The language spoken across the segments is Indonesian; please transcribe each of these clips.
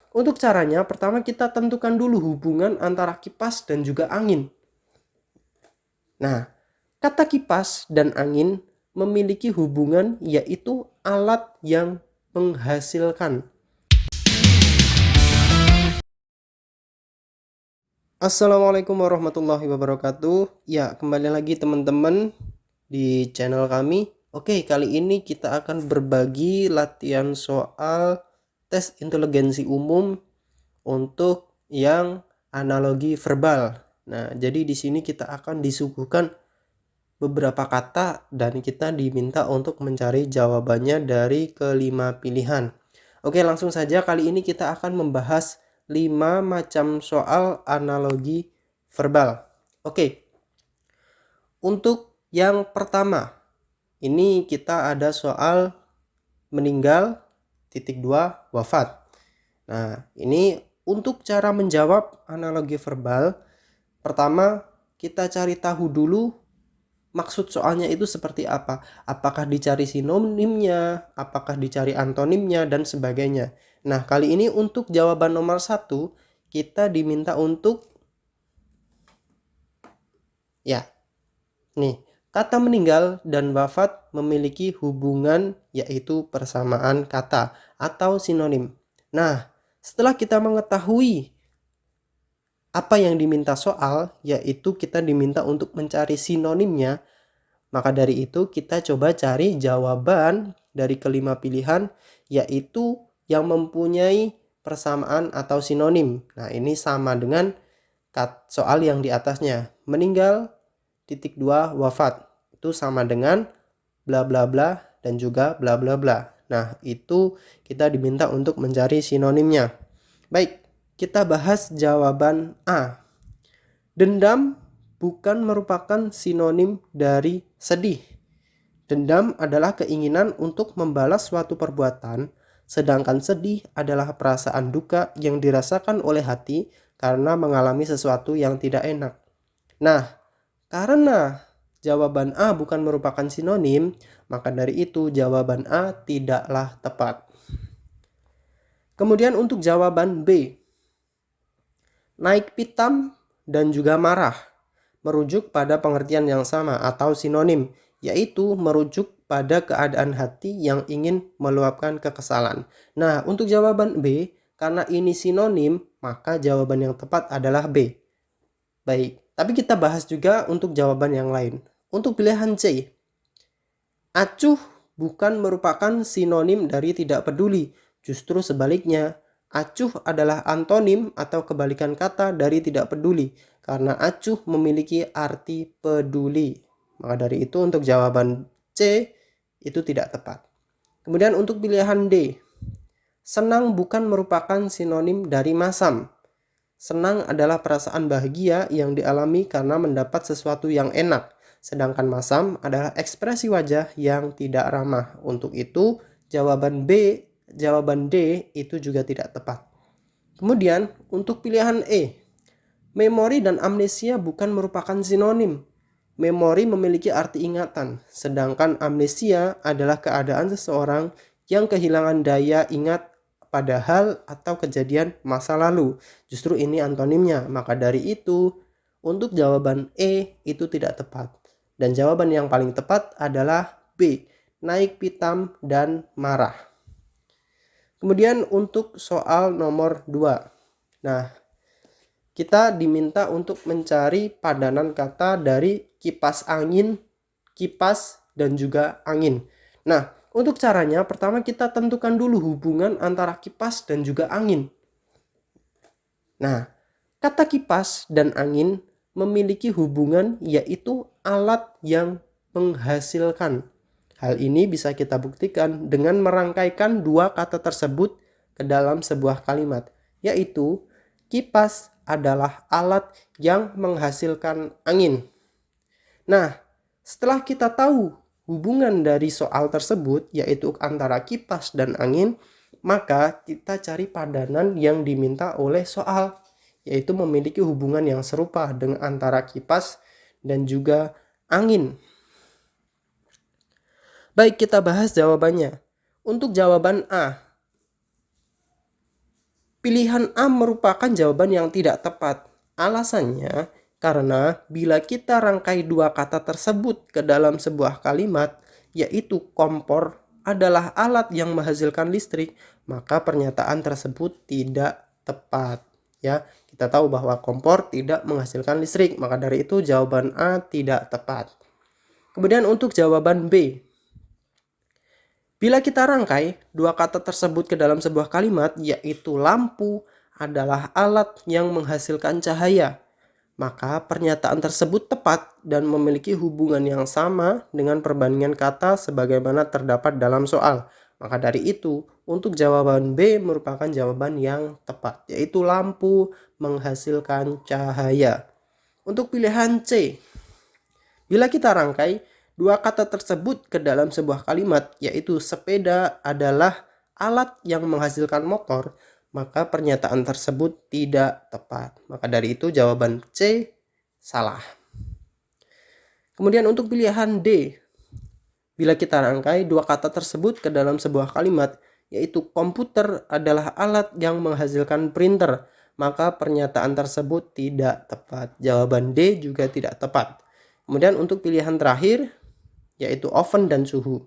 Untuk caranya, pertama kita tentukan dulu hubungan antara kipas dan juga angin. Nah, kata kipas dan angin memiliki hubungan, yaitu alat yang menghasilkan. Assalamualaikum warahmatullahi wabarakatuh. Ya, kembali lagi teman-teman di channel kami. Oke, kali ini kita akan berbagi latihan soal tes inteligensi umum untuk yang analogi verbal. Nah, jadi di sini kita akan disuguhkan beberapa kata dan kita diminta untuk mencari jawabannya dari kelima pilihan. Oke, langsung saja kali ini kita akan membahas 5 macam soal analogi verbal. Oke, untuk yang pertama, ini kita ada soal meninggal, titik 2, wafat. Nah, ini untuk cara menjawab analogi verbal, pertama kita cari tahu dulu maksud soalnya itu seperti apa. Apakah dicari sinonimnya, apakah dicari antonimnya, dan sebagainya. Nah, kali ini untuk jawaban nomor 1, kita diminta untuk, ya, nih, kata meninggal dan wafat memiliki hubungan yaitu persamaan kata atau sinonim. Nah, setelah kita mengetahui apa yang diminta soal, yaitu kita diminta untuk mencari sinonimnya, maka dari itu kita coba cari jawaban dari kelima pilihan, yaitu yang mempunyai persamaan atau sinonim. Nah, ini sama dengan soal yang di atasnya. Meninggal, titik 2, wafat. Itu sama dengan bla bla bla dan juga bla bla bla. Nah, itu kita diminta untuk mencari sinonimnya. Baik, kita bahas jawaban A. Dendam bukan merupakan sinonim dari sedih. Dendam adalah keinginan untuk membalas suatu perbuatan, sedangkan sedih adalah perasaan duka yang dirasakan oleh hati karena mengalami sesuatu yang tidak enak. Nah, karena jawaban A bukan merupakan sinonim, maka dari itu jawaban A tidaklah tepat. Kemudian untuk jawaban B, naik pitam dan juga marah merujuk pada pengertian yang sama atau sinonim, yaitu merujuk pada keadaan hati yang ingin meluapkan kekesalan. Nah, untuk jawaban B, karena ini sinonim, maka jawaban yang tepat adalah B. Baik, tapi kita bahas juga untuk jawaban yang lain. Untuk pilihan C, acuh bukan merupakan sinonim dari tidak peduli, justru sebaliknya. Acuh adalah antonim atau kebalikan kata dari tidak peduli, karena acuh memiliki arti peduli. Maka dari itu untuk jawaban C itu tidak tepat. Kemudian untuk pilihan D, senang bukan merupakan sinonim dari masam. Senang adalah perasaan bahagia yang dialami karena mendapat sesuatu yang enak. Sedangkan masam adalah ekspresi wajah yang tidak ramah. Untuk itu jawaban D itu juga tidak tepat. Kemudian untuk pilihan E, memori dan amnesia bukan merupakan sinonim. Memori memiliki arti ingatan, sedangkan amnesia adalah keadaan seseorang yang kehilangan daya ingat pada hal atau kejadian masa lalu. Justru ini antonimnya. Maka dari itu, untuk jawaban E itu tidak tepat. Dan jawaban yang paling tepat adalah B, naik pitam dan marah. Kemudian untuk soal nomor 2. Nah, kita diminta untuk mencari padanan kata dari kipas angin, kipas, dan juga angin. Nah, untuk caranya pertama kita tentukan dulu hubungan antara kipas dan juga angin. Nah, kata kipas dan angin memiliki hubungan yaitu alat yang menghasilkan. Hal ini bisa kita buktikan dengan merangkaikan dua kata tersebut ke dalam sebuah kalimat, yaitu kipas adalah alat yang menghasilkan angin. Nah, setelah kita tahu hubungan dari soal tersebut, yaitu antara kipas dan angin, maka kita cari padanan yang diminta oleh soal, yaitu memiliki hubungan yang serupa dengan antara kipas dan juga angin. Baik, kita bahas jawabannya. Untuk jawaban A, Pilihan A merupakan jawaban yang tidak tepat. Alasannya, karena bila kita rangkai dua kata tersebut ke dalam sebuah kalimat, yaitu kompor adalah alat yang menghasilkan listrik, maka pernyataan tersebut tidak tepat. Ya, kita tahu bahwa kompor tidak menghasilkan listrik, maka dari itu jawaban A tidak tepat. Kemudian untuk jawaban B, bila kita rangkai dua kata tersebut ke dalam sebuah kalimat, yaitu lampu adalah alat yang menghasilkan cahaya, maka pernyataan tersebut tepat dan memiliki hubungan yang sama dengan perbandingan kata sebagaimana terdapat dalam soal. Maka dari itu, untuk jawaban B merupakan jawaban yang tepat, yaitu lampu menghasilkan cahaya. Untuk pilihan C, bila kita rangkai dua kata tersebut ke dalam sebuah kalimat, yaitu sepeda adalah alat yang menghasilkan motor, maka pernyataan tersebut tidak tepat. Maka dari itu jawaban C salah. Kemudian untuk pilihan D, bila kita rangkai dua kata tersebut ke dalam sebuah kalimat, yaitu komputer adalah alat yang menghasilkan printer, maka pernyataan tersebut tidak tepat. Jawaban D juga tidak tepat. Kemudian untuk pilihan terakhir, yaitu oven dan suhu.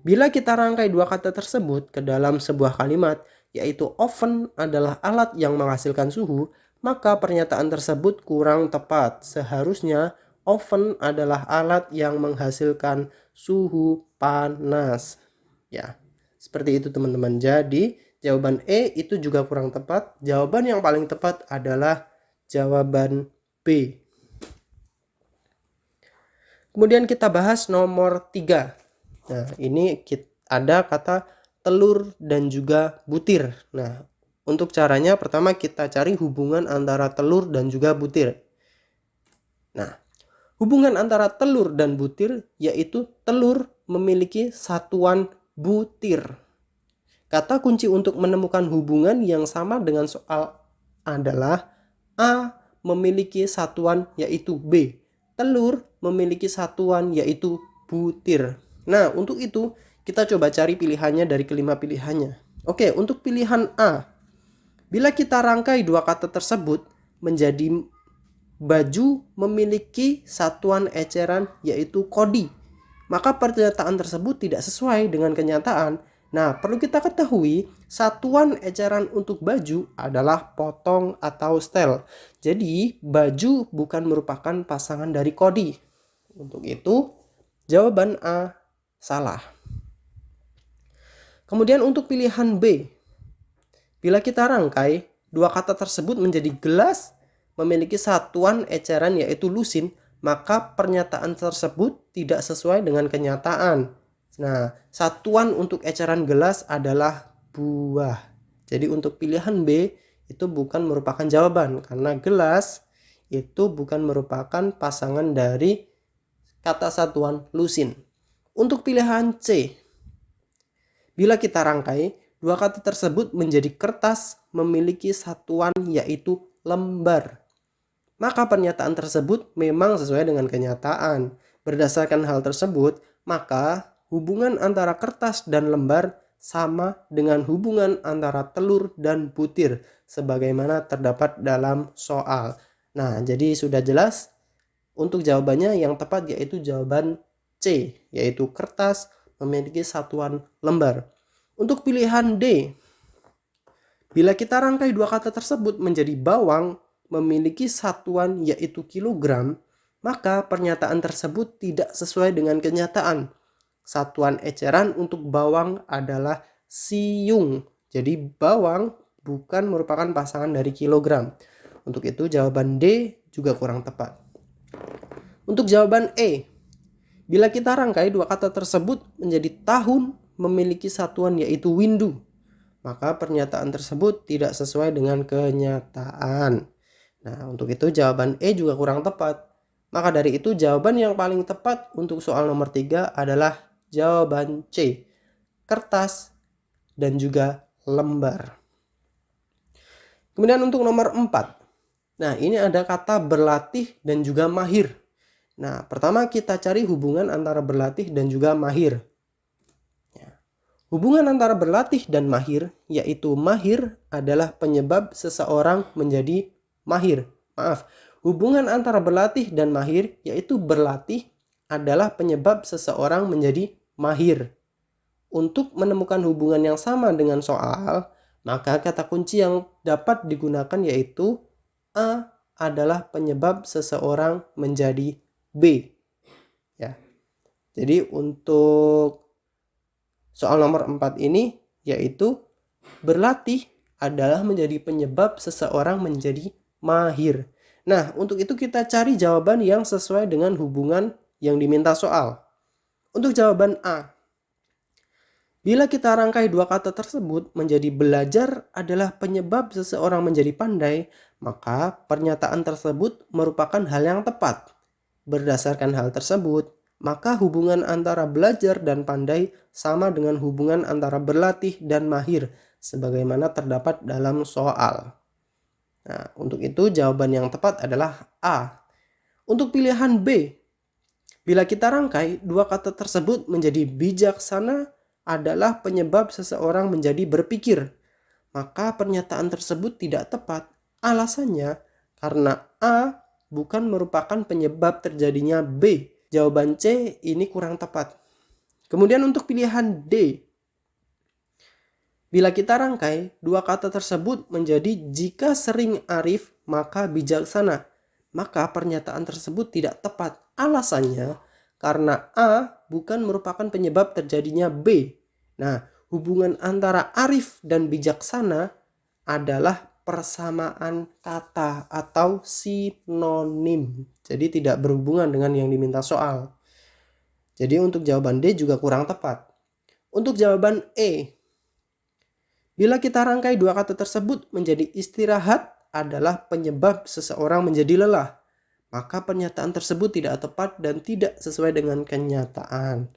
Bila kita rangkai dua kata tersebut ke dalam sebuah kalimat, yaitu oven adalah alat yang menghasilkan suhu, maka pernyataan tersebut kurang tepat. Seharusnya oven adalah alat yang menghasilkan suhu panas. Ya, seperti itu teman-teman. Jadi jawaban E itu juga kurang tepat. Jawaban yang paling tepat adalah jawaban B. Kemudian kita bahas nomor 3. Nah, ini ada kata telur dan juga butir. Nah, untuk caranya pertama kita cari hubungan antara telur dan juga butir. Nah, hubungan antara telur dan butir yaitu telur memiliki satuan butir. Kata kunci untuk menemukan hubungan yang sama dengan soal adalah A memiliki satuan yaitu B. Telur memiliki satuan yaitu butir. Nah, untuk itu kita coba cari pilihannya dari kelima pilihannya. Oke, untuk pilihan A, bila kita rangkai dua kata tersebut menjadi baju memiliki satuan eceran yaitu kodi, maka pernyataan tersebut tidak sesuai dengan kenyataan. Nah, perlu kita ketahui satuan eceran untuk baju adalah potong atau setel. Jadi, baju bukan merupakan pasangan dari kodi. Untuk itu, jawaban A salah. Kemudian untuk pilihan B, bila kita rangkai dua kata tersebut menjadi gelas memiliki satuan eceran yaitu lusin, maka pernyataan tersebut tidak sesuai dengan kenyataan. Nah, satuan untuk eceran gelas adalah buah. Jadi untuk pilihan B itu bukan merupakan jawaban karena gelas itu bukan merupakan pasangan dari kata satuan lusin. Untuk pilihan C, bila kita rangkai dua kata tersebut menjadi kertas memiliki satuan yaitu lembar, maka pernyataan tersebut memang sesuai dengan kenyataan. Berdasarkan hal tersebut, maka hubungan antara kertas dan lembar sama dengan hubungan antara telur dan butir sebagaimana terdapat dalam soal. Nah, jadi sudah jelas untuk jawabannya yang tepat yaitu jawaban C, yaitu kertas memiliki satuan lembar. Untuk pilihan D, bila kita rangkai dua kata tersebut menjadi bawang memiliki satuan yaitu kilogram, maka pernyataan tersebut tidak sesuai dengan kenyataan. Satuan eceran untuk bawang adalah siung. Jadi bawang bukan merupakan pasangan dari kilogram. Untuk itu jawaban D juga kurang tepat. Untuk jawaban E, bila kita rangkai dua kata tersebut menjadi tahun memiliki satuan yaitu windu, maka pernyataan tersebut tidak sesuai dengan kenyataan. Nah, untuk itu jawaban E juga kurang tepat. Maka dari itu jawaban yang paling tepat untuk soal nomor 3 adalah jawaban C, kertas dan juga lembar. Kemudian untuk nomor 4. Nah, ini ada kata berlatih dan juga mahir. Nah, pertama kita cari hubungan antara berlatih dan juga mahir. Hubungan antara berlatih dan mahir, yaitu mahir adalah penyebab seseorang menjadi mahir. Hubungan antara berlatih dan mahir, yaitu berlatih adalah penyebab seseorang menjadi mahir. Untuk menemukan hubungan yang sama dengan soal, maka kata kunci yang dapat digunakan yaitu A adalah penyebab seseorang menjadi B. Ya. Jadi untuk soal nomor 4 ini yaitu berlatih adalah menjadi penyebab seseorang menjadi mahir. Nah, untuk itu kita cari jawaban yang sesuai dengan hubungan yang diminta soal. Untuk jawaban A, bila kita rangkai dua kata tersebut menjadi belajar adalah penyebab seseorang menjadi pandai, maka pernyataan tersebut merupakan hal yang tepat. Berdasarkan hal tersebut, maka hubungan antara belajar dan pandai sama dengan hubungan antara berlatih dan mahir, sebagaimana terdapat dalam soal. Nah, untuk itu jawaban yang tepat adalah A. Untuk pilihan B, bila kita rangkai dua kata tersebut menjadi bijaksana adalah penyebab seseorang menjadi berpikir, maka pernyataan tersebut tidak tepat. Alasannya karena A bukan merupakan penyebab terjadinya B. Jawaban C ini kurang tepat. Kemudian untuk pilihan D, bila kita rangkai dua kata tersebut menjadi jika sering arif maka bijaksana, maka pernyataan tersebut tidak tepat. Alasannya karena A bukan merupakan penyebab terjadinya B. Nah, hubungan antara arif dan bijaksana adalah persamaan kata atau sinonim. Jadi tidak berhubungan dengan yang diminta soal. Jadi untuk jawaban D juga kurang tepat. Untuk jawaban E, bila kita rangkai dua kata tersebut menjadi istirahat adalah penyebab seseorang menjadi lelah, maka pernyataan tersebut tidak tepat dan tidak sesuai dengan kenyataan.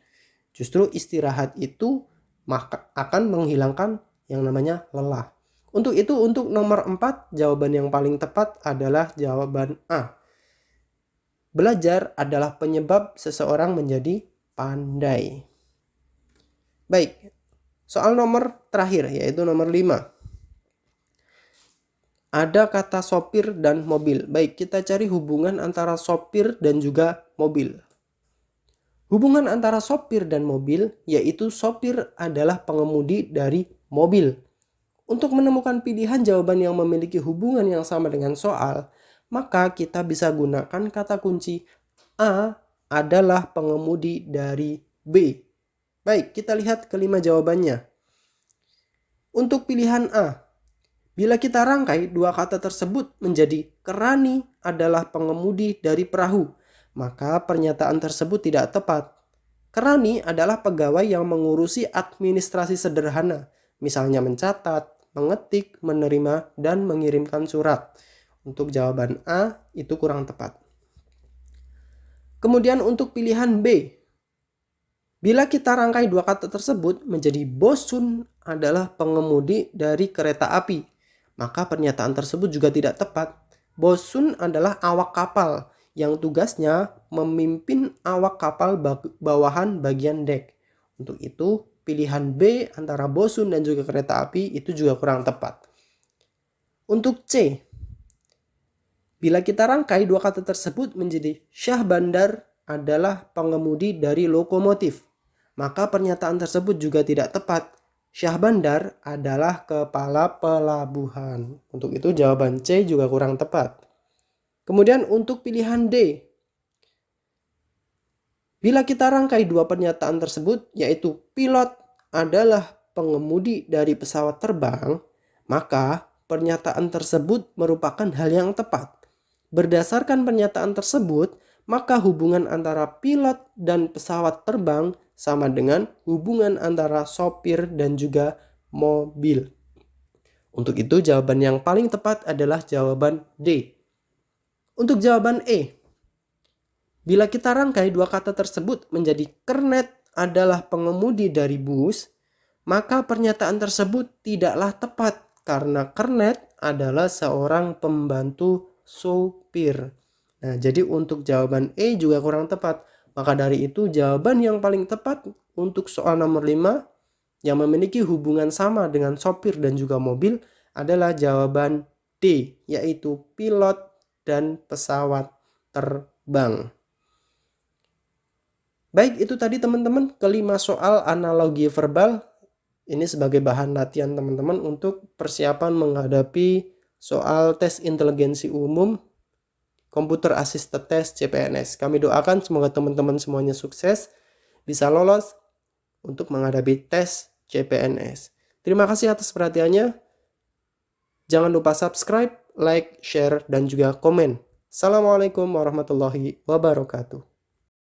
Justru istirahat itu maka akan menghilangkan yang namanya lelah. Untuk itu untuk nomor 4 jawaban yang paling tepat adalah jawaban A. Belajar adalah penyebab seseorang menjadi pandai. Baik, soal nomor terakhir yaitu nomor 5. Ada kata sopir dan mobil. Baik, kita cari hubungan antara sopir dan juga mobil. Hubungan antara sopir dan mobil yaitu sopir adalah pengemudi dari mobil. Untuk menemukan pilihan jawaban yang memiliki hubungan yang sama dengan soal, maka kita bisa gunakan kata kunci A adalah pengemudi dari B. Baik, kita lihat kelima jawabannya. Untuk pilihan A, bila kita rangkai dua kata tersebut menjadi kerani adalah pengemudi dari perahu, maka pernyataan tersebut tidak tepat. Kerani adalah pegawai yang mengurusi administrasi sederhana, misalnya mencatat, mengetik, menerima, dan mengirimkan surat. Untuk jawaban A itu kurang tepat. Kemudian untuk pilihan B, bila kita rangkai dua kata tersebut menjadi bosun adalah pengemudi dari kereta api, maka pernyataan tersebut juga tidak tepat. Bosun adalah awak kapal yang tugasnya memimpin awak kapal bawahan bagian dek. Untuk itu pilihan B antara bosun dan juga kereta api itu juga kurang tepat. Untuk C, bila kita rangkai dua kata tersebut menjadi Syah Bandar adalah pengemudi dari lokomotif, maka pernyataan tersebut juga tidak tepat. Syah Bandar adalah kepala pelabuhan. Untuk itu jawaban C juga kurang tepat. Kemudian untuk pilihan D, bila kita rangkai dua pernyataan tersebut yaitu pilot adalah pengemudi dari pesawat terbang, maka pernyataan tersebut merupakan hal yang tepat. Berdasarkan pernyataan tersebut, maka hubungan antara pilot dan pesawat terbang sama dengan hubungan antara sopir dan juga mobil. Untuk itu jawaban yang paling tepat adalah jawaban D. Untuk jawaban E, bila kita rangkai dua kata tersebut menjadi kernet adalah pengemudi dari bus, maka pernyataan tersebut tidaklah tepat karena kernet adalah seorang pembantu sopir. Nah, jadi untuk jawaban E juga kurang tepat. Maka dari itu jawaban yang paling tepat untuk soal nomor 5 yang memiliki hubungan sama dengan sopir dan juga mobil adalah jawaban D, yaitu pilot dan pesawat terbang. Baik, itu tadi teman-teman kelima soal analogi verbal. Ini sebagai bahan latihan teman-teman untuk persiapan menghadapi soal tes inteligensi umum Computer Assisted Test CPNS. Kami doakan semoga teman-teman semuanya sukses, bisa lolos untuk menghadapi tes CPNS. Terima kasih atas perhatiannya. Jangan lupa subscribe, like, share, dan juga komen. Assalamualaikum warahmatullahi wabarakatuh.